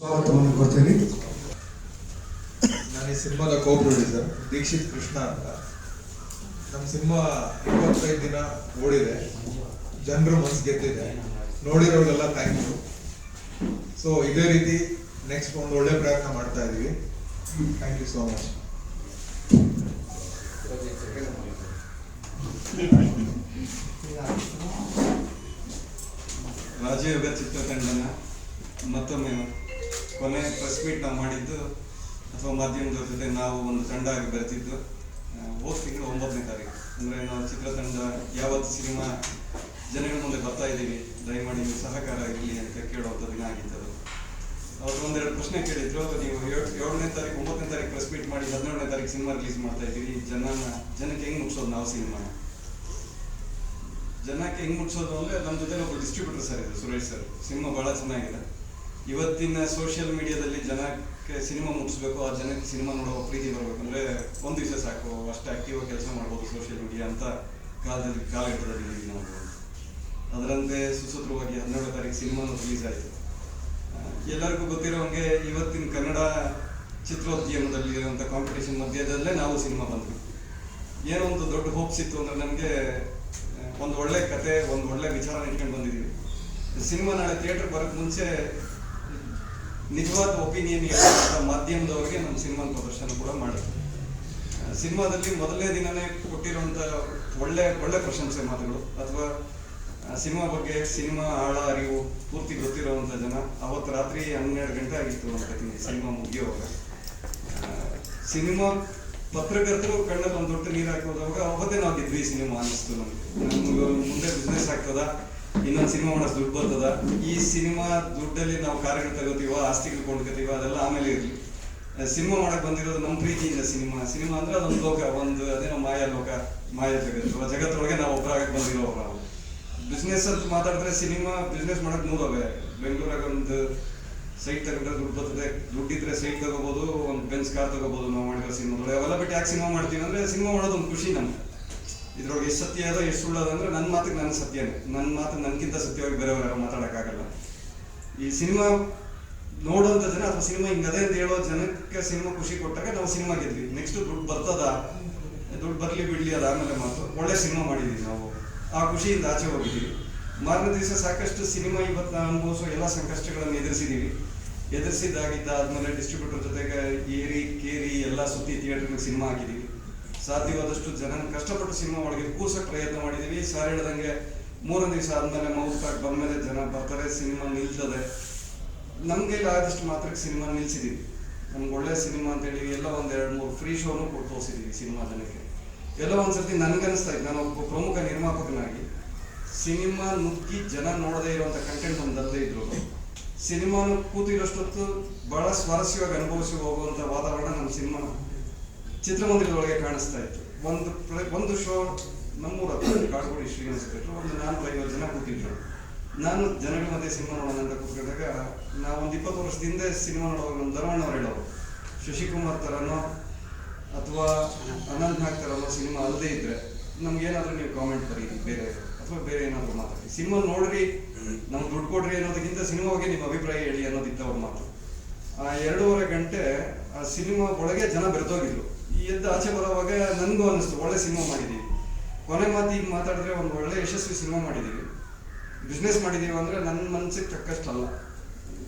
ಸ್ವಾಗತವನ್ನು ಕೊಡ್ತೇನೆ. ನಾನು ಈ ಸಿನಿಮಾದ ಕೋ ಪ್ರೊಡ್ಯೂಸರ್ ದೀಕ್ಷಿತ್ ಕೃಷ್ಣ ಅಂತ. ನಮ್ಮ ಸಿನಿಮಾ 25 ದಿನ ಓಡಿದೆ, ಜನರು ಮನಸ್ಸು ಗೆದ್ದಿದೆ. ನೋಡಿರೋರಿಗೆಲ್ಲ ಥ್ಯಾಂಕ್ ಯು. ಸೊ ಇದೇ ರೀತಿ ನೆಕ್ಸ್ಟ್ ಒಂದು ಒಳ್ಳೆ ಪ್ರಯತ್ನ ಮಾಡ್ತಾ ಇದೀವಿ. Thank you so much. Rajayoga ಚಿತ್ರತಂಡನ ಮತ್ತೊಮ್ಮೆ ಕೊನೆ ಪ್ರೆಸ್ ಮೀಟ್ ನಾವು ಮಾಡಿದ್ದು ಅಥವಾ ಮಾಧ್ಯಮದವ್ರ ಜೊತೆ ನಾವು ಒಂದು ತಂಡ ಆಗಿ ಬೆರೆತಿದ್ದು ಹೋದ ತಿಂಗಳು 9ನೇ ತಾರೀಕು. ಅಂದರೆ ನಾವು ಚಿತ್ರತಂಡ ಯಾವತ್ತು ಸಿನಿಮಾ ಜನಗಳ ಮುಂದೆ ಬರ್ತಾ ಇದ್ದೀವಿ, ದಯಮಾಡಿ ನೀವು ಸಹಕಾರ ಇರಲಿ ಅಂತ ಕೇಳುವಂಥ ದಿನ ಆಗಿದ್ದದು. ಅವ್ರು ಒಂದೆರಡು ಪ್ರಶ್ನೆ ಕೇಳಿದ್ರು. ನೀವು 7ನೇ ತಾರೀಕು 9ನೇ ತಾರೀಕು ಪ್ರೆಸ್ ಮೀಟ್ ಮಾಡಿ 17ನೇ ತಾರೀಕು ಸಿನಿಮಾ ರಿಲೀಸ್ ಮಾಡ್ತಾ ಇದ್ದೀವಿ, ಜನಕ್ಕೆ ಹೆಂಗೆ ಮುಗಿಸೋದು ನಾವು ಸಿನಿಮಾನ? ಜನಕ್ಕೆ ಹೆಂಗೆ ಮುಟ್ಸೋದು ಅಂದರೆ ನಮ್ಮ ಜೊತೆ ಒಬ್ಬರು ಡಿಸ್ಟ್ರಿಬ್ಯೂಟರ್ ಸರ್ ಇದೆ, ಸುರೇಶ್ ಸರ್. ಸಿನಿಮಾ ಭಾಳ ಚೆನ್ನಾಗಿದೆ. ಇವತ್ತಿನ ಸೋಷಿಯಲ್ ಮೀಡಿಯಾದಲ್ಲಿ ಜನಕ್ಕೆ ಸಿನಿಮಾ ಮುಟ್ಟಿಸ್ಬೇಕು, ಆ ಜನಕ್ಕೆ ಸಿನಿಮಾ ನೋಡೋ ಪ್ರೀತಿ ಬರಬೇಕು ಅಂದರೆ ಒಂದು ದಿವಸ ಸಾಕು, ಅಷ್ಟು ಆಕ್ಟಿವ್ ಆಗಿ ಕೆಲಸ ಮಾಡ್ಬೋದು ಸೋಷಿಯಲ್ ಮೀಡಿಯಾ ಅಂತ ಕಾಲಘಟ್ಟದಲ್ಲಿ ನಾವು. ಅದರಂತೆ ಸುಸೂತ್ರವಾಗಿ 12ನೇ ತಾರೀಕು ಸಿನಿಮಾನು ರಿಲೀಸ್ ಆಯಿತು. ಎಲ್ಲರಿಗೂ ಗೊತ್ತಿರೋ ಹಂಗೆ ಇವತ್ತಿನ ಕನ್ನಡ ಚಿತ್ರೋದ್ಯಮದಲ್ಲಿ ಇರುವಂಥ ಕಾಂಪಿಟೇಷನ್ ಮಧ್ಯದಲ್ಲೇ ನಾವು ಸಿನಿಮಾ ಬಂದ್ವಿ. ಏನೋ ಒಂದು ದೊಡ್ಡ ಹೋಪ್ಸ್ ಇತ್ತು ಅಂದರೆ ನಮಗೆ ಒಂದು ಒಳ್ಳೆ ಕತೆ, ಒಂದು ಒಳ್ಳೆ ವಿಚಾರ ಇಟ್ಕೊಂಡು ಬಂದಿದ್ದೀವಿ. ಸಿನಿಮಾ ನಾಳೆ ಥಿಯೇಟರ್ ಬರೋಕ್ಕೆ ಮುಂಚೆ ನಿಜವಾದ ಒಪಿನಿಯನ್ ಮಾಧ್ಯಮದವರಿಗೆ ನಮ್ಮ ಸಿನಿಮಾ ಪ್ರದರ್ಶನ ಕೂಡ ಮಾಡಿದ್ರು. ಸಿನಿಮಾದಲ್ಲಿ ಮೊದಲನೇ ದಿನನೇ ಕೊಟ್ಟಿರುವಂಥ ಒಳ್ಳೆ ಪ್ರಶಂಸೆ ಮಾತುಗಳು ಅಥವಾ ಸಿನಿಮಾ ಬಗ್ಗೆ, ಸಿನಿಮಾ ಆಳ ಅರಿವು ಪೂರ್ತಿ ಗೊತ್ತಿರುವಂಥ ಜನ ಅವತ್ತು ರಾತ್ರಿ 12 ಗಂಟೆ ಆಗಿತ್ತು ಅಂತ ಸಿನಿಮಾ ಮುಗಿಯುವಾಗ. ಸಿನಿಮಾ ಪತ್ರಕರ್ತರು ಕಣ್ಣಲ್ಲಿ ಒಂದು ದೊಡ್ಡ ನೀರು ಹಾಕೋದಾಗ ಅವತ್ತೇ ನಾವು ಗೆದ್ವಿ ಸಿನಿಮಾ ಅನ್ನಿಸ್ತು ನಮ್ಗೆ ಮುಂದೆ ಬಿಸ್ನೆಸ್ ಆಗ್ತದ, ಇನ್ನೊಂದು ಸಿನಿಮಾ ಮಾಡೋದು ದುಡ್ಡು ಬರ್ತದ, ಈ ಸಿನಿಮಾ ದುಡ್ಡಲ್ಲಿ ನಾವು ಕಾರ್ಯಗಳು ತಗೋತೀವೋ, ಆಸ್ತಿಗಳು ಕೊಂಡ್ಕೋತೀವೋ, ಅದೆಲ್ಲ ಆಮೇಲೆ ಇರಲಿ. ಸಿನಿಮಾ ಮಾಡಕ್ ಬಂದಿರೋದು ನಮ್ಮ ಪ್ರೀತಿಯಿಂದ ಸಿನಿಮಾ ಅಂದ್ರೆ ಅದೊಂದು ಲೋಕ, ಒಂದು ಅದೇನೋ ಮಾಯಾ ಲೋಕ, ಮಾಯಾ ಜಗತ್ತು. ಆ ಜಗತ್ತೊಳಗೆ ನಾವು ಒಬ್ಬರಾಗಕ್ಕೆ ಬಂದಿರೋರು. ನಾವು ಬಿಸ್ನೆಸ್ ಅಂತ ಮಾತಾಡಿದ್ರೆ ಸಿನಿಮಾ ಬಿಸ್ನೆಸ್ ಮಾಡಕ್ 100 ಅವೆ. ಬೆಂಗಳೂರಾಗ ಒಂದು ಸೈಟ್ ತಗೊಂಡ್ರೆ ದುಡ್ಡು ಬರ್ತದೆ, ದುಡ್ಡಿದ್ರೆ ಸೈಟ್ ತಗೋಬಹುದು, ಒಂದು ಬೆನ್ಸ್ ಕಾರ್ ತಗೋಬಹುದು ನಾವು ಮಾಡಿರೋ ಸಿನಿಮಾಗಳು. ಅವೆಲ್ಲ ಬಿಟ್ಟು ಯಾಕೆ ಸಿನಿಮಾ ಮಾಡ್ತೀವಿ ಅಂದ್ರೆ ಸಿನಿಮಾ ಮಾಡೋದು ಒಂದು ಖುಷಿ ನಮ್ಗೆ. ಇದ್ರೊಳಗೆ ಎಷ್ಟು ಸತ್ಯ ಅದೋ ಎಷ್ಟು ಸುಳ್ಳೋದು ಅಂದ್ರೆ ನನ್ನ ಮಾತಿಗೆ ನನ್ನ ಸತ್ಯನೇ, ನನ್ನ ಮಾತು ನನಗಿಂತ ಸತ್ಯವಾಗಿ ಬೇರೆಯವ್ರು ಯಾರು ಮಾತಾಡೋಕ್ಕಾಗಲ್ಲ. ಈ ಸಿನಿಮಾ ನೋಡುವಂಥ ಜನ ಅಥವಾ ಸಿನಿಮಾ ಹಿಂಗದೆ ಅಂತ ಹೇಳೋ ಜನಕ್ಕೆ ಸಿನಿಮಾ ಖುಷಿ ಕೊಟ್ಟಾಗ ನಾವು ಸಿನಿಮಾ ಗೆದ್ವಿ. ನೆಕ್ಸ್ಟ್ ದುಡ್ಡು ಬರ್ತದ, ದುಡ್ಡು ಬರಲಿ ಬಿಡಲಿ ಅದು ಆಮೇಲೆ ಮಾತು. ಒಳ್ಳೆ ಸಿನಿಮಾ ಮಾಡಿದ್ದೀವಿ ನಾವು, ಆ ಖುಷಿಯಿಂದ ಆಚೆ ಹೋಗಿದ್ದೀವಿ. ಮಾರನೇ ದಿವಸ ಸಾಕಷ್ಟು ಸಿನಿಮಾ ಇವತ್ತು ಅನುಭವಿಸೋ ಎಲ್ಲ ಸಂಕಷ್ಟಗಳನ್ನು ಎದುರಿಸಿದ್ದಾದ್ಮೇಲೆ ಡಿಸ್ಟ್ರಿಬ್ಯೂಟರ್ ಜೊತೆಗೆ ಏರಿ ಕೇರಿ ಎಲ್ಲ ಸುತ್ತಿ ಥಿಯೇಟರ್ಗೆ ಸಿನಿಮಾ ಹಾಕಿದ್ದೀವಿ. ಸಾಧ್ಯವಾದಷ್ಟು ಜನ ಕಷ್ಟಪಟ್ಟು ಸಿನಿಮಾ ಒಳಗೆ ಕೂರ್ಸಕ್ಕೆ ಪ್ರಯತ್ನ ಮಾಡಿದ್ದೀವಿ. ಸಾರ್ ಹೇಳ್ದಂಗೆ 3ನೇ ದಿವಸ ಆದಮೇಲೆ ಮೌತಾಗಿ ಬಂದಮೇಲೆ ಜನ ಬರ್ತಾರೆ, ಸಿನಿಮಾ ನಿಲ್ತದೆ. ನಮಗೆ ಆದಷ್ಟು ಮಾತ್ರಕ್ಕೆ ಸಿನಿಮಾ ನಿಲ್ಸಿದ್ದೀವಿ. ನಮ್ಗೆ ಒಳ್ಳೆ ಸಿನಿಮಾ ಅಂತೇಳಿ ಎಲ್ಲ ಒಂದು 2-3 ಫ್ರೀ ಶೋನು ಕೊಟ್ಟು ತೋರಿಸಿದ್ದೀವಿ ಸಿನಿಮಾ ಜನಕ್ಕೆ. ಎಲ್ಲ ಒಂದ್ಸರ್ತಿ ನನಗನ್ನಿಸ್ತಾ ಇತ್ತು, ನಾನು ಒಬ್ಬ ಪ್ರಮುಖ ನಿರ್ಮಾಪಕನಾಗಿ ಸಿನಿಮಾ ನುಗ್ಗಿ ಜನ ನೋಡದೇ ಇರುವಂಥ ಕಂಟೆಂಟ್ ಒಂದಲ್ಲದೆ ಇದ್ರು ಸಿನಿಮಾನು ಕೂತಿರೋಷ್ಟೊತ್ತು ಬಹಳ ಸ್ವಾರಸ್ಯವಾಗಿ ಅನುಭವಿಸಿ ಹೋಗುವಂಥ ವಾತಾವರಣ ನಮ್ಮ ಸಿನಿಮಾ ಚಿತ್ರಮಂದಿರದೊಳಗೆ ಕಾಣಿಸ್ತಾ ಇತ್ತು. ಒಂದು ಶೋ ನಮ್ಮೂರ ಕಾಡುಗೋಡಿ ಶ್ರೀನಿವಾಸ ಥಿಯೇಟ್ರು ಒಂದು 450 ಜನ ಕೂತಿದ್ರು. ನಾನು ಜನಗಳ ಮಧ್ಯೆ ಸಿನಿಮಾ ನೋಡೋಣ ಅಂತ ಕೂತ್ಕೊಂಡಾಗ ನಾವೊಂದು 20 ವರ್ಷದಿಂದ ಸಿನಿಮಾ ನೋಡುವಾಗ ನಮ್ಮ ಧರ್ಮಣ್ಣವ್ರು ಹೇಳೋರು, ಶಶಿಕುಮಾರ್ ಥರನೋ ಅಥವಾ ಅನಂತ್ ನಾಗ್ ಥರನೋ ಸಿನಿಮಾ ಅಲ್ಲದೇ ಇದ್ರೆ ನಮ್ಗೇನಾದ್ರೂ ನೀವು ಕಾಮೆಂಟ್ ಬರೀರಿ, ಬೇರೆ ಅಥವಾ ಬೇರೆ ಏನಾದರೂ ಮಾತಾಡಿ, ಸಿನಿಮಾ ನೋಡ್ರಿ, ನಮ್ಗೆ ದುಡ್ಡು ಕೊಡ್ರಿ ಅನ್ನೋದಕ್ಕಿಂತ ಸಿನಿಮಾ ಬಗ್ಗೆ ನಿಮ್ಮ ಅಭಿಪ್ರಾಯ ಹೇಳಿ ಅನ್ನೋದಿತ್ತು ಅವ್ರ ಮಾತು. ಆ 2.5 ಗಂಟೆ ಆ ಸಿನಿಮಾ ಒಳಗೆ ಜನ ಬೆರೆತೋಗಿದ್ರು. ಎದ್ದು ಆಚೆ ಬರೋವಾಗ ನನಗೂ ಅನ್ನಿಸ್ತು ಒಳ್ಳೆ ಸಿನಿಮಾ ಮಾಡಿದ್ದೀವಿ. ಕೊನೆ ಮಾತಿಗೆ ಮಾತಾಡಿದ್ರೆ ಒಂದು ಒಳ್ಳೆ ಯಶಸ್ವಿ ಸಿನಿಮಾ ಮಾಡಿದ್ದೀವಿ, ಬಿಸ್ನೆಸ್ ಮಾಡಿದ್ದೀವಿ ಅಂದರೆ ನನ್ನ ಮನಸ್ಸಿಗೆ ತಕ್ಕಷ್ಟಲ್ಲ.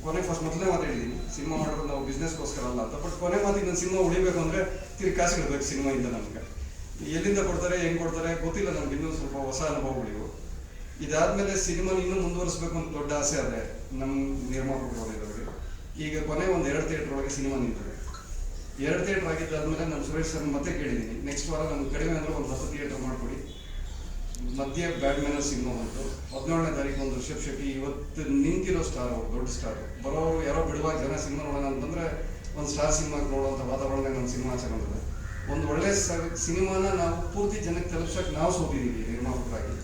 ಮೊದಲನೇ ಮಾತು ಹೇಳಿದ್ದೀನಿ, ಸಿನಿಮಾ ಮಾಡೋದು ನಾವು ಬಿಸ್ನೆಸ್ಗೋಸ್ಕರ ಅಲ್ಲ ಅಂತ. ಬಟ್ ಕೊನೆ ಮಾತಿಗೆ ನನ್ನ ಸಿನಿಮಾ ಉಳಿಬೇಕು ಅಂದರೆ ತಿರುಗಿ ಕಾಸು ಇಡಬೇಕು ಸಿನಿಮಾಯಿಂದ. ನಮ್ಗೆ ಎಲ್ಲಿಂದ ಕೊಡ್ತಾರೆ, ಹೆಂಗೆ ಕೊಡ್ತಾರೆ ಗೊತ್ತಿಲ್ಲ. ನಮ್ಗೆ ಇನ್ನೂ ಸ್ವಲ್ಪ ಹೊಸ ಅನುಭವಗಳಿವು. ಇದಾದ್ಮೇಲೆ ಸಿನಿಮಾ ಇನ್ನೂ ಮುಂದುವರಿಸ್ಬೇಕು ಅಂತ ದೊಡ್ಡ ಆಸೆ ಅದೇ ನಮ್ಮ ನಿರ್ಮಾಪಕರು ಇರೋರಿಗೆ. ಈಗ ಕೊನೆ ಒಂದು 2 ಥಿಯೇಟರ್ ಒಳಗೆ ಸಿನಿಮಾ ನಿಂತಿದೆ. 2 ಥಿಯೇಟರ್ ಆಗಿದ್ದಾದ್ಮೇಲೆ ನಮ್ಮ ಸುರೇಶ್ ಸರ್ ಮತ್ತೆ ಕೇಳಿದ್ದೀನಿ, ನೆಕ್ಸ್ಟ್ ವಾರ ನಮ್ಗೆ ಕಡಿಮೆ ಅಂದರೆ ಒಂದು 10 ಥಿಯೇಟರ್ ಮಾಡಿಕೊಡಿ. ಮಧ್ಯೆ ಬ್ಯಾಟ್ಮ್ಯಾನ್ ಸಿನಿಮಾ ಬಂತು. 17ನೇ ತಾರೀಕು ಒಂದು ರಿಷಬ್ ಶೆಟ್ಟಿ, ಇವತ್ತು ನಿಂತಿರೋ ಸ್ಟಾರ್, ಅವರು ದೊಡ್ಡ ಸ್ಟಾರ್. ಬರೋರು ಯಾರೋ ಬಿಡುವಾಗ ಜನ ಸಿನಿಮಾ ನೋಡೋಣ ಅಂತಂದ್ರೆ ಒಂದು ಸ್ಟಾರ್ ಸಿನಿಮಾ ನೋಡುವಂಥ ವಾತಾವರಣ ನಮ್ಮ ಸಿನಿಮಾ ಚೆನ್ನಾಗಿದೆ. ಒಂದು ಒಳ್ಳೆ ಸಿನಿಮಾನ ನಾವು ಪೂರ್ತಿ ಜನಕ್ಕೆ ತಲುಪ್ಸಕ್ಕೆ ನಾವು ಸೋತಿದ್ದೀವಿ ನಿರ್ಮಾಪಕರಾಗಿ.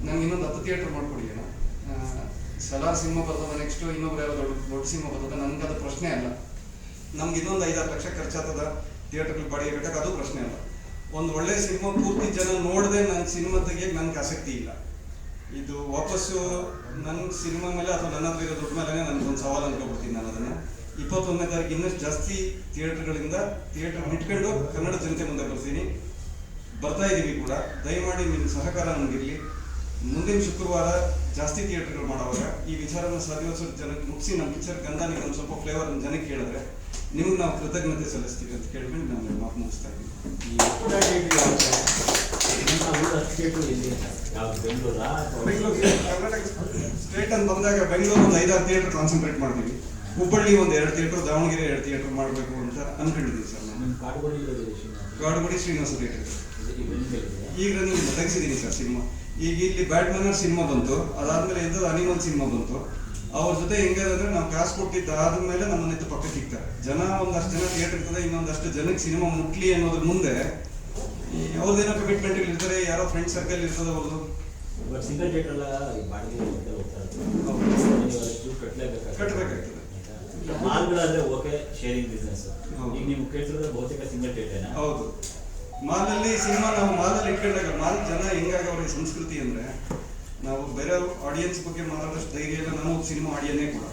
ನಂಗೆ ಇನ್ನೊಂದು 10 ಥಿಯೇಟರ್ ಮಾಡಿಕೊಡಿ. ಏನೋ ಸಲಾರ್ ಸಿನಿಮಾ ಬರ್ತದ, ನೆಕ್ಸ್ಟ್ ಇನ್ನೊಬ್ರು ಯಾರೋ ದೊಡ್ಡ ಸಿನಿಮಾ ಬರ್ತದೆ, ನಮ್ಗೆ ಅದು ಪ್ರಶ್ನೆ ಅಲ್ಲ. ನಮ್ಗೆ ಇನ್ನೊಂದು 5-6 ಲಕ್ಷ ಖರ್ಚಾಗ್ತದ ಥಿಯೇಟರ್ಗಳು ಬಾಡಿಗೆ ಕಟ್ಟಕ್ಕೆ, ಅದು ಪ್ರಶ್ನೆ ಅಲ್ಲ. ಒಂದು ಒಳ್ಳೆ ಸಿನಿಮಾ ಪೂರ್ತಿ ಜನ ನೋಡದೆ ನನ್ನ ಸಿನಿಮಾ ತೆಗಿಯಕ್ಕೆ ನನಗೆ ಆಸಕ್ತಿ ಇಲ್ಲ. ಇದು ವಾಪಸ್ಸು ನನ್ನ ಸಿನಿಮಾ ಮೇಲೆ ಅಥವಾ ನನ್ನ ಹತ್ರ ಇರೋ ದುಡ್ಡು ಮೇಲೆ ನನಗೊಂದು ಸವಾಲು ಅನ್ಕೊಬಿಡ್ತೀನಿ ನಾನು ಅದನ್ನು. 21ನೇ ತಾರೀಕು ಇನ್ನಷ್ಟು ಜಾಸ್ತಿ ಥಿಯೇಟರ್ಗಳಿಂದ ಥಿಯೇಟರ್ ಇಟ್ಕೊಂಡು ಕನ್ನಡ ಜನತೆ ಮುಂದೆ ಬರ್ತೀನಿ, ಬರ್ತಾ ಇದ್ದೀವಿ ಕೂಡ. ದಯಮಾಡಿ ನಿಮ್ಮ ಸಹಕಾರ ನಮಗಿರಲಿ. ಮುಂದಿನ ಶುಕ್ರವಾರ ಜಾಸ್ತಿ ಥಿಯೇಟರ್ಗಳು ಮಾಡುವಾಗ ಈ ವಿಚಾರನ ಸಾಧ್ಯವಾದ ಜನಕ್ಕೆ ಮುಗಿಸಿ ನಮ್ಮ ಪಿಕ್ಚರ್ ಗಂಧಾನಿಗೆ ಒಂದು ಸ್ವಲ್ಪ ಫ್ಲೇವರ್ ಜನಕ್ಕೆ ಕೇಳಿದ್ರೆ ನಿಮ್ಗೆ ನಾವು ಕೃತಜ್ಞತೆ ಸಲ್ಲಿಸ್ತೀವಿ ಅಂತ ಕೇಳ್ಕೊಂಡು ನಾನು ಮಾತು ಮುಗಿಸ್ತಾ ಬೆಂಗಳೂರು ಕರ್ನಾಟಕ ಸ್ಟೇಟ್ ಅಂತ ಬಂದಾಗ ಬೆಂಗಳೂರು ಒಂದು 5-6 ಥಿಯೇಟರ್ ಕಾನ್ಸಂಟ್ರೇಟ್ ಮಾಡ್ತೀವಿ. ಹುಬ್ಬಳ್ಳಿ ಒಂದು 2 ಥಿಯೇಟರ್, ದಾವಣಗೆರೆ 2 ಥಿಯೇಟರ್ ಮಾಡಬೇಕು ಅಂತ ಅನ್ಕೊಂಡಿದ್ದೀವಿ ಸರ್. ನಾನು ಕಾಡುಗೋಡಿ ಶ್ರೀನಿವಾಸ ಥಿಯೇಟರ್ ಈಗ ನೀವು ತೆಗೆಸಿದ್ದೀನಿ ಸರ್ ಸಿನಿಮಾ. ಈಗ ಇಲ್ಲಿ ಬ್ಯಾಟ್ಮನ್ ಸಿನಿಮಾ ಬಂತು, ಅದಾದ್ಮೇಲೆ ಎದ್ದು ಅನಿಮಲ್ ಸಿನಿಮಾ ಬಂತು. ಅವ್ರ ಜೊತೆ ಹೆಂಗಾದ್ರೆ ನಾವು ಕಾಸು ಕೊಟ್ಟಿದ್ದಾದ್ಮೇಲೆ ನಮ್ಮನ್ನೆತ್ತು ಪಕ್ಕಕ್ಕೆ ಇಕ್ತಾರೆ. ಜನ ಒಂದಷ್ಟು ಜನ ಥಿಯೇಟರ್ ಇರ್ತದೆ, ಇನ್ನೊಂದಷ್ಟು ಜನಕ್ಕೆ ಸಿನಿಮಾ ಮುಟ್ಲಿ ಅನ್ನೋದ್ರ ಮುಂದೆ ಅವ್ರದ್ದೇನೋ ಕಮಿಟ್ಮೆಂಟ್ ಇರ್ತಾರೆ, ಯಾರೋ ಫ್ರೆಂಡ್ ಸರ್ಕಲ್ ಇರ್ತದೆ ಅವ್ರದ್ದು. ಸಿಂಗಲ್ ಥಿಯೇಟರ್ ಕಟ್ಟಬೇಕಾಗ್ತದೆ. ಮಾಲ್ಗಳಾದ್ರೆ ಓಕೆ, ಶೇರಿಂಗ್ ಬಿಸ್ನೆಸ್. ಈಗ ನೀವು ಕೇಳ್ತಿರೋದ್ರೆ ಬಹುತೇಕ ಸಿಂಗಲ್ ಥಿಯೇಟರ್. ಹೌದು, ಮಾಲಲ್ಲಿ ಸಿನಿಮಾ ನಾವು ಮಾಲಲ್ಲಿ ಇಟ್ಕೊಂಡಾಗ ಮಾಲ್ ಜನ ಹೆಂಗಾಗ ಅವ್ರಿಗೆ ಸಂಸ್ಕೃತಿ ಅಂದ್ರೆ ನಾವು ಬೇರೆ ಆಡಿಯನ್ಸ್ ಬಗ್ಗೆ ಮಾತಾಡೋಷ್ಟು ಧೈರ್ಯ ಇಲ್ಲ. ನಾನು ಸಿನಿಮಾ ಆಡಿಯನ್ನೇ ಕೂಡ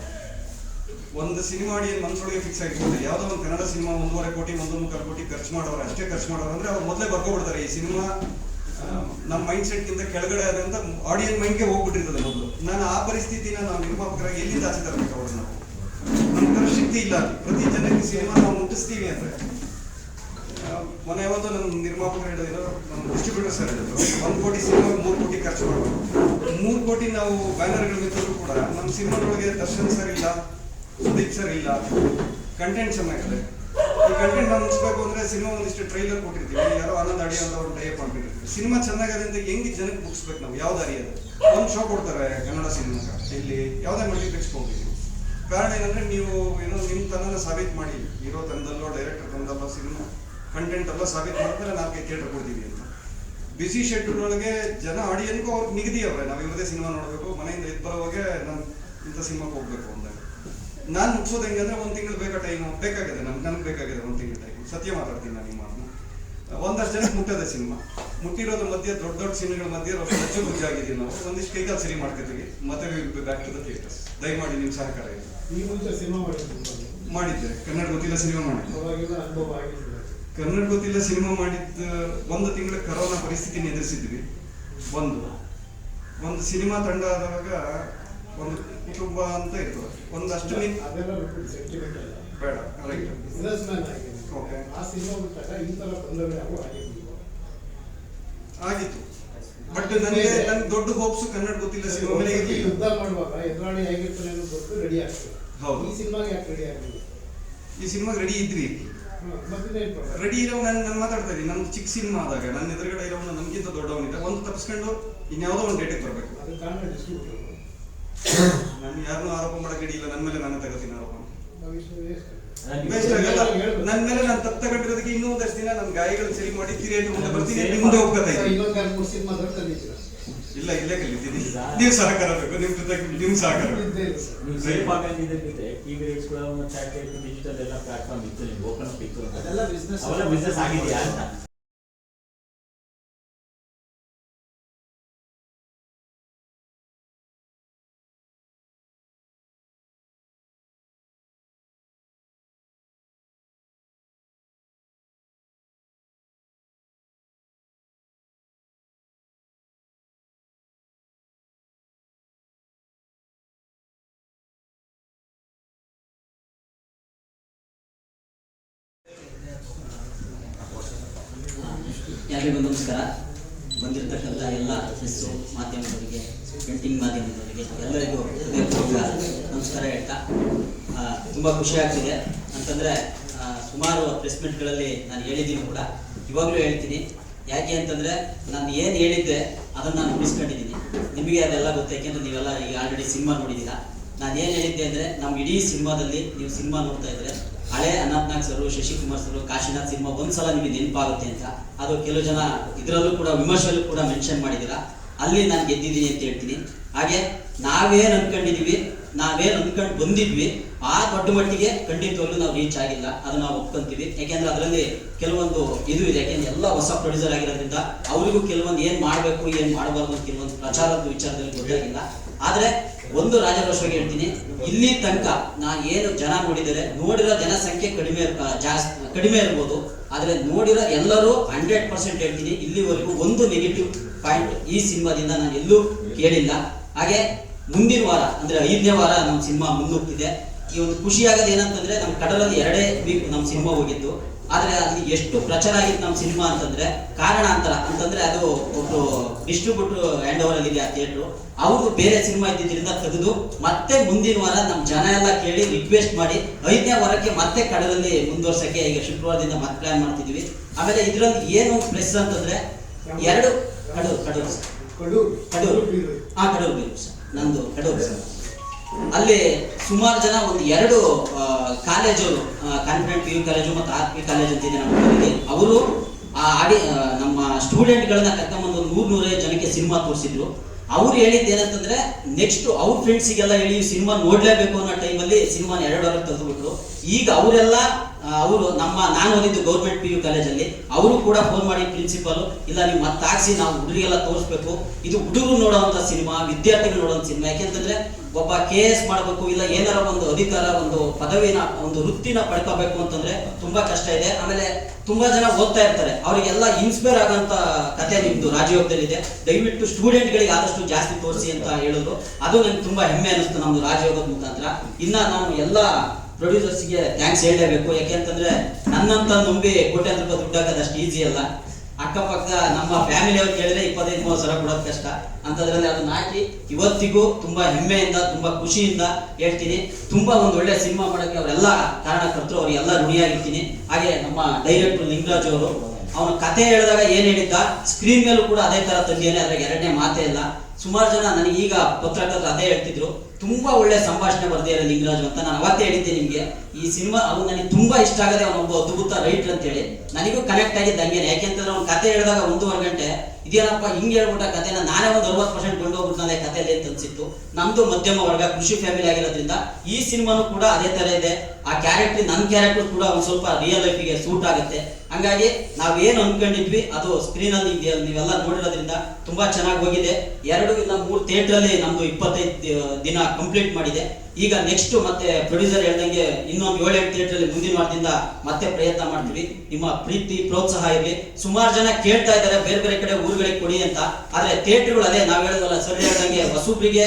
ಒಂದು ಸಿನಿಮಾ ಆಡಿಯನ್ ಮನಸ್ಸೊಳಗೆ ಫಿಕ್ಸ್ ಆಗಿರ್ತದೆ. ಯಾವುದೋ ಒಂದು ಕನ್ನಡ ಸಿನಿಮಾ 1.25 ಕೋಟಿ 1.25 ಕೋಟಿ ಖರ್ಚು ಮಾಡೋರು, ಅಷ್ಟೇ ಖರ್ಚು ಮಾಡೋರು ಅಂದ್ರೆ ಅವ್ರು ಮೊದಲೇ ಬರ್ಕೊಬಿಡ್ತಾರೆ ಈ ಸಿನಿಮಾ ನಮ್ಮ ಮೈಂಡ್ ಸೆಟ್ಗಿಂತ ಕೆಳಗಡೆ ಆದಂತ ಆಡಿಯನ್ ಮೈಂಡ್ಗೆ ಹೋಗ್ಬಿಟ್ಟಿರ್ತದೆ ಮೊದಲು. ನಾನು ಆ ಪರಿಸ್ಥಿತಿನ ನಾವು ನಿರ್ಮಾಪಕರಾಗಿ ಎಲ್ಲಿಂದ ಆಚೆ ತರಬೇಕು ಅವ್ರನ್ನ? ನಮ್ಮ ತರ ಶಕ್ತಿ ಇಲ್ಲ. ಪ್ರತಿ ಜನಕ್ಕೆ ಸಿನಿಮಾ ನಾವು ಮುಟ್ಟಿಸ್ತೀವಿ ಅಂದ್ರೆ ಮೊನ್ನೆ ಯಾವತ್ತೋ ನಮ್ಮ ನಿರ್ಮಾಪಕರು ಹೇಳಿದ್ರು, ನಮ್ಮ ಡಿಸ್ಟ್ರಿಬ್ಯೂಟರ್ ಸರ್ ಹೇಳಿದ್ರು, 1 ಕೋಟಿ ಸಿನಿಮಾ 3 ಕೋಟಿ ಖರ್ಚು ಮಾಡಬೇಕು. 3 ಕೋಟಿ ನಾವು ಬ್ಯಾನರ್ಗಳ ಮಿತ್ರರು ಕೂಡ ನಮ್ಮ ಸಿನಿಮಾದೊಳಗೆ ದರ್ಶನ್ ಸರ್ ಇಲ್ಲ, ಸುದೀಪ್ ಸರ್ ಇಲ್ಲ, ಕಂಟೆಂಟ್ ಚೆನ್ನಾಗಿದೆ. ಈ ಕಂಟೆಂಟ್ ನಾವು ಮುಗಿಸ್ಬೇಕು ಅಂದ್ರೆ ಸಿನಿಮಾ ಒಂದಿಷ್ಟು ಟ್ರೈಲರ್ ಕೊಟ್ಟಿರ್ತೀವಿ, ಯಾರೋ ಆನಂದ್ ಅಡಿ ಅಂತ ಅವ್ರು ಟೈಪ್ ಮಾಡ್ಬಿಟ್ಟಿರ್ತೀವಿ. ಸಿನಿಮಾ ಚೆನ್ನಾಗಿದೆ ಅಂತ ಹೆಂಗೆ ಜನಕ್ಕೆ ಮುಗಿಸ್ಬೇಕು ನಾವು? ಯಾವ ದಾರಿ ಅದು? ಒಂದು ಶೋ ಕೊಡ್ತಾರೆ ಕನ್ನಡ ಸಿನಿಮಾ, ಇಲ್ಲಿ ಯಾವುದೇ ಮಲ್ಟಿಪ್ಲೆಕ್ಸ್ ಹೋಗ್ತೀವಿ. ಕಾರಣ ಏನಂದ್ರೆ ನೀವು ಏನೋ ನಿಮ್ಮ ತನನ ಸಾಬೀತು ಮಾಡಿ, ಹೀರೋ ತಂದಲ್ಲೋ ಡೈರೆಕ್ಟರ್ ತಂದಲ್ಲೋ ಸಿನಿಮಾ ಕಂಟೆಂಟ್ ಎಲ್ಲ ಸಾಬೀತು ಮಾಡಿದ್ರೆ 4 ಥಿಯೇಟರ್ ಕೊಡ್ತೀವಿ ಅಂತ. ಬಿಸಿ ಶೆಡ್ಯೂಲ್ ಒಳಗೆ ಜನ ಆಡಿಯನ್ಗೂ ಅವ್ರಿಗೆ ನಿಗದಿ ಅವ್ರೆ, ನಾವು ಇವರದೇ ಸಿನಿಮಾ ನೋಡಬೇಕು, ಮನೆಯಿಂದ ಎದ್ದು ಬರೋವಾಗೆ ನಾನು ಇಂಥ ಸಿನಿಮಾಗೆ ಹೋಗ್ಬೇಕು ಅಂದಾಗ ನಾನು ಮುಗಿಸೋದು ಹೆಂಗಂದ್ರೆ 1 ತಿಂಗಳು ಟೈಮು ಬೇಕಾಗಿದೆ. ನನಗೆ ಬೇಕಾಗಿದೆ 1 ತಿಂಗಳು ಟೈಮು. ಸತ್ಯ ಮಾತಾಡ್ತೀನಿ ನಾನು. ನಿಮ್ಮ ಒಂದಷ್ಟು ಜನಕ್ಕೆ ಮುಟ್ಟದೆ ಸಿನಿಮಾ. ಮುಟ್ಟಿರೋದ್ರ ಮಧ್ಯೆ ದೊಡ್ಡ ದೊಡ್ಡ ಸಿನಿಮಾಗಳ ಮಧ್ಯೆ ಹೆಚ್ಚು ಗುಜ್ಜು ಆಗಿದ್ದೀವಿ ನಾವು. ಒಂದಿಷ್ಟು ಕೈಗಾಲ ಸರಿ ಮಾಡ್ಕೊತೀವಿ, ಮತ್ತೆ ಬ್ಯಾಕ್ ಟು ದ ಥಿಯೇಟರ್ಸ್. ದಯಮಾಡಿ ನಿಮ್ಮ ಸಹಕಾರ ಇದೆ. ಈ ಮುಂಚೆ ಸಿನಿಮಾ ಮಾಡಿದ್ದೆ, ಕನ್ನಡ ಗೊತ್ತಿಲ್ಲ ಸಿನಿಮಾ ಮಾಡಿದ್ದೆ. ಕನ್ನಡ ಗೊತ್ತಿಲ್ಲ ಸಿನಿಮಾ ಮಾಡಿದ್ದ 1 ತಿಂಗಳ ಕರೋನಾ ಪರಿಸ್ಥಿತಿನ ಎದುರಿಸಿದ್ವಿ. ಒಂದು ಸಿನಿಮಾ ತಂಡ ಆದಾಗ ಒಂದು ಕುಟುಂಬ ಅಂತ ಇರ್ತದೆ, ಒಂದಷ್ಟು ಬೇಡ ಆಗಿತ್ತು. ಬಟ್ ನನಗೆ ದೊಡ್ಡ ಹೋಪ್ಸ್ ಕನ್ನಡ ಗೊತ್ತಿಲ್ಲ ಸಿನಿಮಾ ಮೇಲೆ ಯುದ್ಧ ಮಾಡುವಾಗ ಎದುರಾಳಿ ಹೇಗಿರ್ತಾನೆ ಗೊತ್ತು ರೆಡಿ ಆಗ್ತದೆ. ಹೌದು, ಈ ಸಿನಿಮಾಗೆ ಯಾಕೆ ರೆಡಿ ಆಗಲಿಲ್ಲ? ಈ ಸಿನಿಮಾಗೆ ರೆಡಿ ಇದ್ವಿ. ರೆಡಿ ಇರೋ ನಾನು ಮಾತಾಡ್ತಾ ಇದ್ದೀನಿ. ನಮ್ದು ಚಿಕ್ಕ ಸಿನಿಮಾ ಆದಾಗ ನನ್ನ ಎದುರುಗಡೆ ಇರೋನು ನಮ್ಗಿಂತ ದೊಡ್ಡವನಿದ್ದ, ಒಂದು ತಪ್ಪಿಸ್ಕೊಂಡು ಇನ್ಯಾವುದೋ ಒಂದು ಡೇಟಿಗೆ ಬರಬೇಕು. ನಾನು ಯಾರನ್ನೂ ಆರೋಪ ಮಾಡಕ್ಕೆ ರೆಡಿ ಇಲ್ಲ. ನನ್ನ ಮೇಲೆ ನಾನೇ ತಗೋತೀನಿ ಆರೋಪ. ವೇಸ್ಟ್ ಆಗಲ್ಲ. ನನ್ನ ಮೇಲೆ ನಾನು ತಪ್ಪು ತಗೊಂಡಿರೋದಕ್ಕೆ ಇನ್ನೂ ಒಂದಷ್ಟು ದಿನ ನನ್ನ ಗಾಯಗಳನ್ನ ಸರಿ ಮಾಡಿ ತಿರಿಯಾಗಿ ಮುಂದೆ ಬರ್ತೀನಿ, ಮುಂದೆ ಹೋಗ್ತಾ ಇದ್ದೀನಿ. ಇಲ್ಲ, ಇಲ್ಲೇ ಕಲಿತೀನಿ. ನೀವು ಸಹಕಾರ ಬೇಕು, ನಿಮ್ಮ ಜೊತೆ ನಿಮ್ಮ ಸಹಕಾರ ಟಿವಿ ರೇಟ್ಸ್ ಕೂಡ ಸ್ಯಾಟಲೈಟ್ ಡಿಜಿಟಲ್ ಎಲ್ಲ ಪ್ಲಾಟ್ಫಾರ್ಮ್ ಇತ್ತು, ನಿಮ್ಗೆ ಓಪನ್ ಅಪ್ ಇತ್ತು, ಅದೆಲ್ಲ ಬಿಸ್ನೆಸ್ ಆಗಿದೆಯಾ ಅಂತ. ಎಲ್ಲರಿಗೂ ನಮಸ್ಕಾರ. ಬಂದಿರತಕ್ಕಂಥ ಎಲ್ಲ ಪ್ರೆಸ್ಸು ಮಾಧ್ಯಮದವರಿಗೆ, ಪ್ರಿಂಟಿಂಗ್ ಮಾಧ್ಯಮದವರಿಗೆ ಎಲ್ಲರಿಗೂ ಹೃದಯಪೂರ್ವಕ ನಮಸ್ಕಾರ ಹೇಳ್ತಾ, ತುಂಬ ಖುಷಿ ಆಗ್ತಿದೆ. ಅಂತಂದರೆ ಸುಮಾರು ಪ್ರೆಸ್ಮೆಂಟ್ಗಳಲ್ಲಿ ನಾನು ಹೇಳಿದ್ದೀನಿ ಕೂಡ, ಇವಾಗಲೂ ಹೇಳ್ತೀನಿ. ಯಾಕೆ ಅಂತಂದರೆ ನಾನು ಏನು ಹೇಳಿದ್ದೆ ಅದನ್ನು ನಾನು ಉಳಿಸ್ಕೊಂಡಿದ್ದೀನಿ. ನಿಮಗೆ ಅದೆಲ್ಲ ಗೊತ್ತು, ಯಾಕೆಂದರೆ ನೀವೆಲ್ಲ ಈಗ ಆಲ್ರೆಡಿ ಸಿನಿಮಾ ನೋಡಿದ್ದೀರಾ. ನಾನು ಏನು ಹೇಳಿದ್ದೆ ಅಂದರೆ, ನಮ್ಮ ಇಡೀ ಸಿನಿಮಾದಲ್ಲಿ ನೀವು ಸಿನಿಮಾ ನೋಡ್ತಾ ಇದ್ದರೆ ಹಳೆ Anantnag sir, Shashikumar sir, Kashinath cinema ಒಂದ್ಸಲ ನಿಮಗೆ ನೆನಪಾಗುತ್ತೆ ಅಂತ. ಅದು ಕೆಲವು ಜನ ಇದರಲ್ಲೂ ಕೂಡ ವಿಮರ್ಶೆಯಲ್ಲೂ ಕೂಡ ಮೆನ್ಷನ್ ಮಾಡಿದ್ದೀರಾ. ಅಲ್ಲಿ ನಾನು ಗೆದ್ದಿದ್ದೀನಿ ಅಂತ ಹೇಳ್ತೀನಿ. ಹಾಗೆ ನಾವೇನು ಅಂದ್ಕೊಂಡಿದ್ದೀವಿ, ನಾವೇನು ಅಂದ್ಕೊಂಡು ಬಂದಿದ್ವಿ, ಆ ದೊಡ್ಡ ಮಟ್ಟಿಗೆ ಖಂಡಿತವಾಗ್ಲೂ ನಾವು ರೀಚ್ ಆಗಿಲ್ಲ. ಅದನ್ನ ನಾವು ಒಪ್ಕೊಂತೀವಿ. ಯಾಕೆಂದ್ರೆ ಅದರಲ್ಲಿ ಕೆಲವೊಂದು ಇದು ಇದೆ. ಯಾಕೆಂದ್ರೆ ಎಲ್ಲ ಹೊಸ ಪ್ರೊಡ್ಯೂಸರ್ ಆಗಿರೋದ್ರಿಂದ ಅವರಿಗೂ ಕೆಲವೊಂದು ಏನು ಮಾಡಬೇಕು ಏನು ಮಾಡಬಾರ್ದು ಕೆಲವೊಂದು ಪ್ರಚಾರದ ವಿಚಾರದಲ್ಲಿ ಗೊತ್ತಾಗಿಲ್ಲ. ಆದರೆ ಒಂದು ರಾಜರೋಷವಾಗಿ ಹೇಳ್ತೀನಿ, ಇಲ್ಲಿ ತನಕ ನಾ ಏನು ಜನ ನೋಡಿರೋ ಜನಸಂಖ್ಯೆ ಕಡಿಮೆ ಇರ್ಬೋದು, ಆದ್ರೆ ನೋಡಿರೋ ಎಲ್ಲರೂ 100% ಹೇಳ್ತೀನಿ, ಇಲ್ಲಿವರೆಗೂ ಒಂದು ನೆಗೆಟಿವ್ ಪಾಯಿಂಟ್ ಈ ಸಿನಿಮಾದಿಂದ ನಾನು ಎಲ್ಲೂ ಕೇಳಿಲ್ಲ. ಹಾಗೆ ಮುಂದಿನ ವಾರ ಅಂದ್ರೆ 5ನೇ ವಾರ ನಮ್ಮ ಸಿನಿಮಾ ಮುಂದೋಗ್ತಿದೆ. ಈ ಒಂದು ಖುಷಿ ಆಗೋದು ಏನಂತಂದ್ರೆ ನಮ್ಮ ಕಡಲಲ್ಲಿ 2 ವೀಕ್ ನಮ್ಮ ಸಿನಿಮಾ ಹೋಗಿದ್ದು, ಆದ್ರೆ ಅಲ್ಲಿ ಎಷ್ಟು ಪ್ರಚಾರ ಆಗಿತ್ತು ನಮ್ಮ ಸಿನಿಮಾ ಅಂತಂದ್ರೆ ಕಾರಣಾಂತರ ಅಂತಂದ್ರೆ ಅದು ಒಬ್ರು ಡಿಸ್ಟ್ರಿಬ್ಯೂಟರ್ ಹ್ಯಾಂಡ್ ಓವರ್ ಅಲ್ಲಿ ಇದೆ ಆ ಥಿಯೇಟ್ರು, ಅವರು ಬೇರೆ ಸಿನಿಮಾ ಇದ್ದಿದ್ದರಿಂದ ತೆಗೆದು ಮತ್ತೆ ಮುಂದಿನ ವಾರ ನಮ್ಮ ಜನ ಎಲ್ಲ ಕೇಳಿ ರಿಕ್ವೆಸ್ಟ್ ಮಾಡಿ 5ನೇ ವಾರಕ್ಕೆ ಮತ್ತೆ ಕಡಲಲ್ಲಿ ಮುಂದುವರ್ಸಕ್ಕೆ ಈಗ ಶುಕ್ರವಾರದಿಂದ ಮತ್ತೆ ಪ್ಲಾನ್ ಮಾಡ್ತಿದ್ವಿ. ಆಮೇಲೆ ಇದರಲ್ಲಿ ಏನು ಪ್ಲಸ್ ಅಂತಂದ್ರೆ 2 ಕಡೂರು ಬೀರು ಸರ್, ನಂದು ಕಡೂರು ಸರ್. ಅಲ್ಲಿ ಸುಮಾರು ಜನ ಒಂದು 2 ಕಾಲೇಜವರು, ಕಾನ್ಫಿಡೆಂಟ್ PU ಕಾಲೇಜು ಮತ್ತು RP ಕಾಲೇಜ್ ಅಂತಿದೆ ನಮ್ಮ ಅವರು ನಮ್ಮ ಸ್ಟೂಡೆಂಟ್ಗಳನ್ನ ಕರ್ಕೊಂಡ್ಬಂದು 100-150 ಜನಕ್ಕೆ ಸಿನಿಮಾ ತೋರಿಸಿದ್ರು. ಅವ್ರು ಹೇಳಿದ್ದು ಏನಂತಂದ್ರೆ ನೆಕ್ಸ್ಟ್ ಅವ್ರ ಫ್ರೆಂಡ್ಸಿಗೆಲ್ಲ ಹೇಳಿ ಸಿನಿಮಾ ನೋಡ್ಲೇಬೇಕು ಅನ್ನೋ ಟೈಮಲ್ಲಿ ಸಿನಿಮಾನ 2 ವಾರ ತೆಗೆದುಬಿಟ್ರು. ಈಗ ಅವರೆಲ್ಲ ಅವರು ನಾನು ಓದಿದ್ದು ಗೌರ್ಮೆಂಟ್ PU ಕಾಲೇಜಲ್ಲಿ, ಅವರು ಕೂಡ ಫೋನ್ ಮಾಡಿ ಪ್ರಿನ್ಸಿಪಲ್ ಇಲ್ಲ ನೀವು ಮತ್ತೆ ಹಾಕ್ಸಿ, ನಾವು ಹುಡುಗರಿಗೆಲ್ಲ ತೋರಿಸ್ಬೇಕು, ಇದು ಹುಡುಗರು ನೋಡೋವಂಥ ಸಿನಿಮಾ, ವಿದ್ಯಾರ್ಥಿಗಳು ನೋಡೋವಂಥ ಸಿನಿಮಾ. ಯಾಕೆಂತಂದ್ರೆ ಒಬ್ಬ KS ಮಾಡಬೇಕು, ಇಲ್ಲ ಏನಾರ ಒಂದು ಅಧಿಕಾರ, ಒಂದು ಪದವಿನ, ಒಂದು ವೃತ್ತಿನ ಪಡ್ಕೋಬೇಕು ಅಂತಂದ್ರೆ ತುಂಬಾ ಕಷ್ಟ ಇದೆ. ಆಮೇಲೆ ತುಂಬಾ ಜನ ಓದ್ತಾ ಇರ್ತಾರೆ, ಅವರಿಗೆಲ್ಲ ಇನ್ಸ್ಪೈರ್ ಆಗೋಂಥ ಕತೆ ನಿಮ್ದು ರಾಜಯೋಗದಲ್ಲಿ ಇದೆ. ದಯವಿಟ್ಟು ಸ್ಟೂಡೆಂಟ್ಗಳಿಗೆ ಆದಷ್ಟು ಜಾಸ್ತಿ ತೋರಿಸಿ ಅಂತ ಹೇಳಿದ್ರು. ಅದು ನನಗೆ ತುಂಬಾ ಹೆಮ್ಮೆ ಅನಿಸ್ತು ನಮ್ದು ರಾಜಯೋಗದ ಮುಖಾಂತರ. ಇನ್ನ ನಾನು ಎಲ್ಲ ಪ್ರೊಡ್ಯೂಸರ್ಸ್ಗೆ ಥ್ಯಾಂಕ್ಸ್ ಹೇಳಲೇಬೇಕು. ಯಾಕೆಂತಂದ್ರೆ ನನ್ನಂತ ನಂಬಿ ಕೋಟ್ಯಾಂತರ ರೂಪಾಯಿ ದುಡ್ಡು ಹಾಕೋದು ಅಷ್ಟು ಈಸಿ ಅಲ್ಲ. ಅಕ್ಕಪಕ್ಕ ನಮ್ಮ ಫ್ಯಾಮಿಲಿ ಅವ್ರು ಕೇಳಿದ್ರೆ 25-30 ಸಾವಿರ ಕೊಡೋದು ಕಷ್ಟ, ಅಂತದ್ರಲ್ಲಿ ಅದನ್ನ ಹಾಕಿ ಇವತ್ತಿಗೂ ತುಂಬಾ ಹೆಮ್ಮೆಯಿಂದ ತುಂಬಾ ಖುಷಿಯಿಂದ ಹೇಳ್ತೀನಿ. ತುಂಬಾ ಒಂದು ಒಳ್ಳೆ ಸಿನಿಮಾ ಮಾಡೋಕ್ಕೆ ಅವರೆಲ್ಲ ಕಾರಣಕರ್ತರು, ಅವರಿಗೆಲ್ಲ ಋಣಿಯಾಗಿರ್ತೀನಿ. ಹಾಗೆ ನಮ್ಮ ಡೈರೆಕ್ಟರ್ ಲಿಂಗರಾಜ್ ಅವರು ಅವನ ಕತೆ ಹೇಳಿದಾಗ ಏನ್ ಹೇಳಿದ್ದ, ಸ್ಕ್ರೀನ್ ಮೇಲೂ ಕೂಡ ಅದೇ ತರ ತಂದಿದ್ದಾನೆ, ಅದ್ರಾಗ 2ನೇ ಮಾತೇ ಇಲ್ಲ. ಸುಮಾರು ಜನ ನನಗೆ ಈಗ ಪತ್ರಕರ್ತರು ಅದೇ ಹೇಳ್ತಿದ್ರು, ತುಂಬಾ ಒಳ್ಳೆ ಸಂಭಾಷಣೆ ಬರ್ದಿದ್ದಾರೆ ಲಿಂಗರಾಜು ಅಂತ. ನಾನು ಅವತ್ತೇ ಹೇಳಿದ್ದೆ ನಿಮ್ಗೆ, ಈ ಸಿನಿಮಾ ಅವ್ನು ನನಗೆ ತುಂಬಾ ಇಷ್ಟ ಆಗದೆ, ಅವನೊಬ್ಬ ಅದ್ಭುತ ರೈಟರ್ ಅಂತ ಹೇಳಿ. ನನಗೂ ಕನೆಕ್ಟ್ ಆಗಿದ್ದು ಹಂಗೇನೆ. ಯಾಕೆಂತಂದ್ರೆ ಅವ್ನ ಕತೆ ಹೇಳಿದಾಗ 1.5 ಗಂಟೆ ಇದೇನಪ್ಪ ಹಿಂಗೆ ಹೇಳ್ಬಿಟ್ಟ ಕತೆನ, ನಾನೇ ಒಂದು 60% ಕೊಂಡೋಗ್ಬಿಡ್ತಾನೆ ಕಥೆಯಲ್ಲಿ ಅಂತ ಅನ್ಸಿತ್ತು. ನಮ್ದು ಮಧ್ಯಮ ವರ್ಗ ಕೃಷಿ ಫ್ಯಾಮಿಲಿ ಆಗಿರೋದ್ರಿಂದ ಈ ಸಿನಿಮಾನು ಕೂಡ ಅದೇ ತರ ಇದೆ. ಆ ಕ್ಯಾರೆಕ್ಟರ್, ನನ್ನ ಕ್ಯಾರೆಕ್ಟರ್ ಕೂಡ ಒಂದ್ ಸ್ವಲ್ಪ ರಿಯಲ್ ಲೈಫಿಗೆ ಸೂಟ್ ಆಗುತ್ತೆ. ಹಂಗಾಗಿ ನಾವೇನು ಅನ್ಕೊಂಡಿದ್ವಿ ಅದು ಸ್ಕ್ರೀನ್ ಅಲ್ಲಿ ನೀವೆಲ್ಲ ನೋಡಿರೋದ್ರಿಂದ ತುಂಬಾ ಚೆನ್ನಾಗಿ ಹೋಗಿದೆ. 2 ಇಲ್ಲ 3 ಥಿಯೇಟರ್ ಅಲ್ಲಿ ನಮ್ದು 25 ದಿನ ಕಂಪ್ಲೀಟ್ ಮಾಡಿದೆ. ಈಗ ನೆಕ್ಸ್ಟ್ ಮತ್ತೆ ಪ್ರೊಡ್ಯೂಸರ್ ಹೇಳ್ದಂಗೆ ಇನ್ನೊಂದು 7-8 ಥಿಯೇಟರ್ ಅಲ್ಲಿ ಮುಂದಿನ ವಾರದಿಂದ ಮತ್ತೆ ಪ್ರಯತ್ನ ಮಾಡ್ತೀವಿ. ನಿಮ್ಮ ಪ್ರೀತಿ ಪ್ರೋತ್ಸಾಹ ಇರಲಿ. ಸುಮಾರು ಜನ ಕೇಳ್ತಾ ಇದ್ದಾರೆ ಬೇರೆ ಬೇರೆ ಕಡೆ ಊರುಗಳಿಗೆ ಕೊಡಿ ಅಂತ, ಆದ್ರೆ ಥಿಯೇಟರ್ಗಳು ಅದೇ ನಾವು ಹೇಳಿದ್ವಲ್ಲ ಸರಿ ಹೇಳ್ದಂಗೆ ಹೊಸಬ್ರಿಗೆ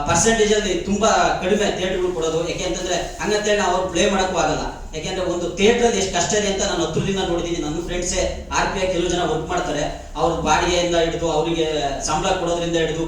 ಪರ್ಸೆಂಟೇಜ್ ಅಲ್ಲಿ ತುಂಬಾ ಕಡಿಮೆ ಥಿಯೇಟರ್ಗಳು ಕೊಡೋದು. ಯಾಕೆಂತಂದ್ರೆ ಹಂಗಂತೇಳಿ ನಾವು ಅವ್ರು ಪ್ಲೇ ಮಾಡಕ್ಕೂ ಆಗಲ್ಲ. ಯಾಕೆಂದ್ರೆ ಒಂದು ಥಿಯೇಟರ್ ಅಲ್ಲಿ ಎಷ್ಟು ಕಷ್ಟ ಇದೆ ಅಂತ ನಾನು ಹತ್ರದಿಂದ ನೋಡಿದ್ದೀನಿ. ನನ್ನ ಫ್ರೆಂಡ್ಸೇ RP ಕೆಲವು ಜನ ವರ್ಕ್ ಮಾಡ್ತಾರೆ, ಅವ್ರ ಬಾಡಿಗೆಯಿಂದ ಹಿಡಿದು ಅವರಿಗೆ ಸಂಬಳ ಕೊಡೋದ್ರಿಂದ ಹಿಡಿದು